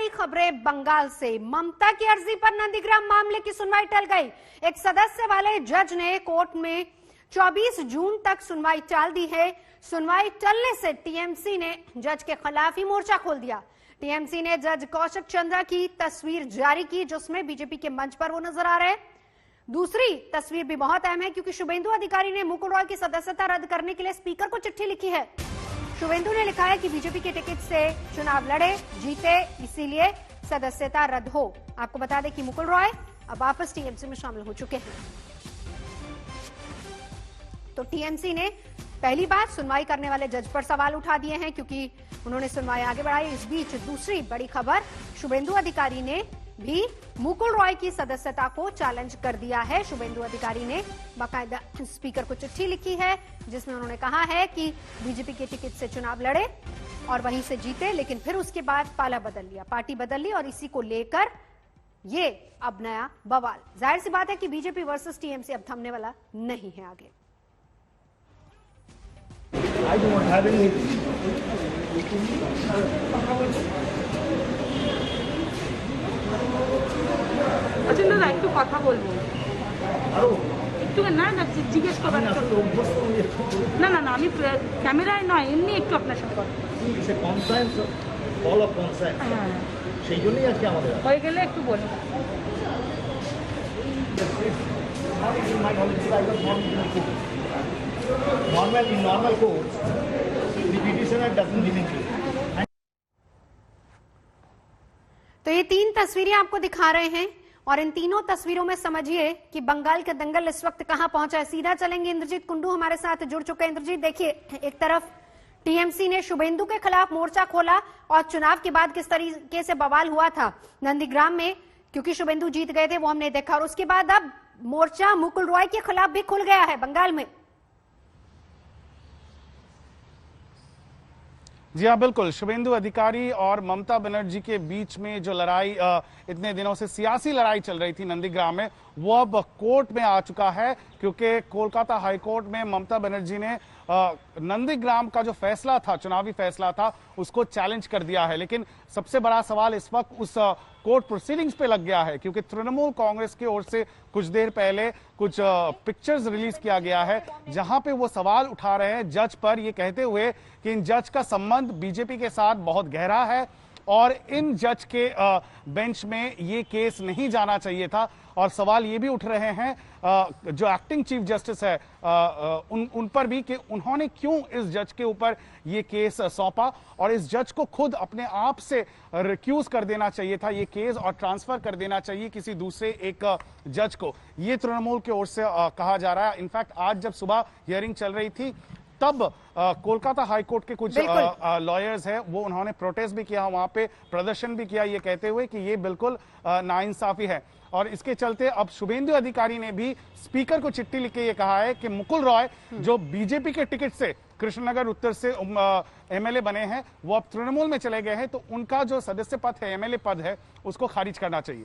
बड़ी खबरें बंगाल से। ममता की अर्जी पर नंदीग्राम मामले की सुनवाई टल गई। एक सदस्य वाले जज ने कोर्ट में 24 जून तक सुनवाई टाल दी है। सुनवाई टलने से टीएमसी ने जज के खिलाफ ही मोर्चा खोल दिया। टीएमसी ने जज कौशिक चंद्रा की तस्वीर जारी की, जिसमें बीजेपी के मंच पर वो नजर आ रहे हैं। दूसरी तस्वीर भी बहुत अहम है, क्योंकि शुभेंदु अधिकारी ने मुकुल रॉय की सदस्यता रद्द करने के लिए स्पीकर को चिट्ठी लिखी है। शुभेंदु ने लिखा है कि बीजेपी के टिकट से चुनाव लड़े, जीते, इसीलिए सदस्यता रद्द हो। आपको बता दें कि मुकुल रॉय अब वापस टीएमसी में शामिल हो चुके हैं। तो टीएमसी ने पहली बार सुनवाई करने वाले जज पर सवाल उठा दिए हैं, क्योंकि उन्होंने सुनवाई आगे बढ़ाई। इस बीच दूसरी बड़ी खबर, शुभेंदु अधिकारी ने भी मुकुल रॉय की सदस्यता को चैलेंज कर दिया है। शुभेंदु अधिकारी ने बाकायदा स्पीकर को चिट्ठी लिखी है, जिसमें उन्होंने कहा है कि बीजेपी के टिकट से चुनाव लड़े और वहीं से जीते, लेकिन फिर उसके बाद पाला बदल लिया, पार्टी बदल ली, और इसी को लेकर ये अब नया बवाल। जाहिर सी बात है कि बीजेपी वर्सेस टीएमसी अब थमने वाला नहीं है आगे। I do not have any. আচ্ছা দাদা, একটু কথা বলবো। একটু না না জিজ্ঞেস করবেন। না না না, আমি ক্যামেরায় নয়, এমনি একটু আপনার সাথে কথা। সেই জন্যই আজকে আমাদের হয়ে গেলে একটু বলুন। In normal courts, the petitioner doesn't give entry. तो ये तीन तस्वीरें आपको दिखा रहे हैं, और इन तीनों तस्वीरों में समझिए कि बंगाल का दंगल इस वक्त कहां पहुंचा है। सीधा चलेंगे, इंद्रजीत कुंडू हमारे साथ जुड़ चुके हैं। इंद्रजीत, देखिए, एक तरफ टीएमसी ने शुभेंदु के खिलाफ मोर्चा खोला, और चुनाव के बाद किस तरीके से बवाल हुआ था नंदीग्राम में, क्योंकि शुभेंदु जीत गए थे, वो हमने देखा। और उसके बाद अब मोर्चा मुकुल रॉय के खिलाफ भी खुल गया है बंगाल में। जी हाँ, बिल्कुल। शुभेंदु अधिकारी और ममता बनर्जी के बीच में जो लड़ाई इतने दिनों से सियासी लड़ाई चल रही थी नंदीग्राम में, वो अब कोर्ट में आ चुका है, क्योंकि कोलकाता हाईकोर्ट में ममता बनर्जी ने नंदीग्राम का जो फैसला था, चुनावी फैसला था, उसको चैलेंज कर दिया है। लेकिन सबसे बड़ा सवाल इस वक्त उस कोर्ट प्रोसीडिंग्स पे लग गया है, क्योंकि तृणमूल कांग्रेस की ओर से कुछ देर पहले कुछ पिक्चर्स रिलीज किया गया है, जहां पे वो सवाल उठा रहे हैं जज पर, ये कहते हुए कि इन जज का संबंध बीजेपी के साथ बहुत गहरा है और इन जज के बेंच में ये केस नहीं जाना चाहिए था। और सवाल ये भी उठ रहे हैं जो एक्टिंग चीफ जस्टिस है उन पर भी, कि उन्होंने क्यों इस जज के ऊपर ये केस सौंपा, और इस जज को खुद अपने आप से रिक्यूज कर देना चाहिए था ये केस, और ट्रांसफर कर देना चाहिए किसी दूसरे एक जज को। ये तृणमूल की ओर से कहा जा रहा है। इनफैक्ट आज जब सुबह हियरिंग चल रही थी, तब कोलकाता हाईकोर्ट के कुछ लॉयर्स हैं, वो उन्होंने प्रोटेस्ट भी किया, वहां पे प्रदर्शन भी किया, ये कहते हुए कि ये बिल्कुल नाइंसाफी है। और इसके चलते अब शुभेंदु अधिकारी ने भी स्पीकर को चिट्ठी लिख के ये कहा है कि मुकुल रॉय, जो बीजेपी के टिकट से कृष्णनगर उत्तर से एमएलए बने हैं, वो अब तृणमूल में चले गए हैं, तो उनका जो सदस्य पद है, एमएलए पद है, उसको खारिज करना चाहिए।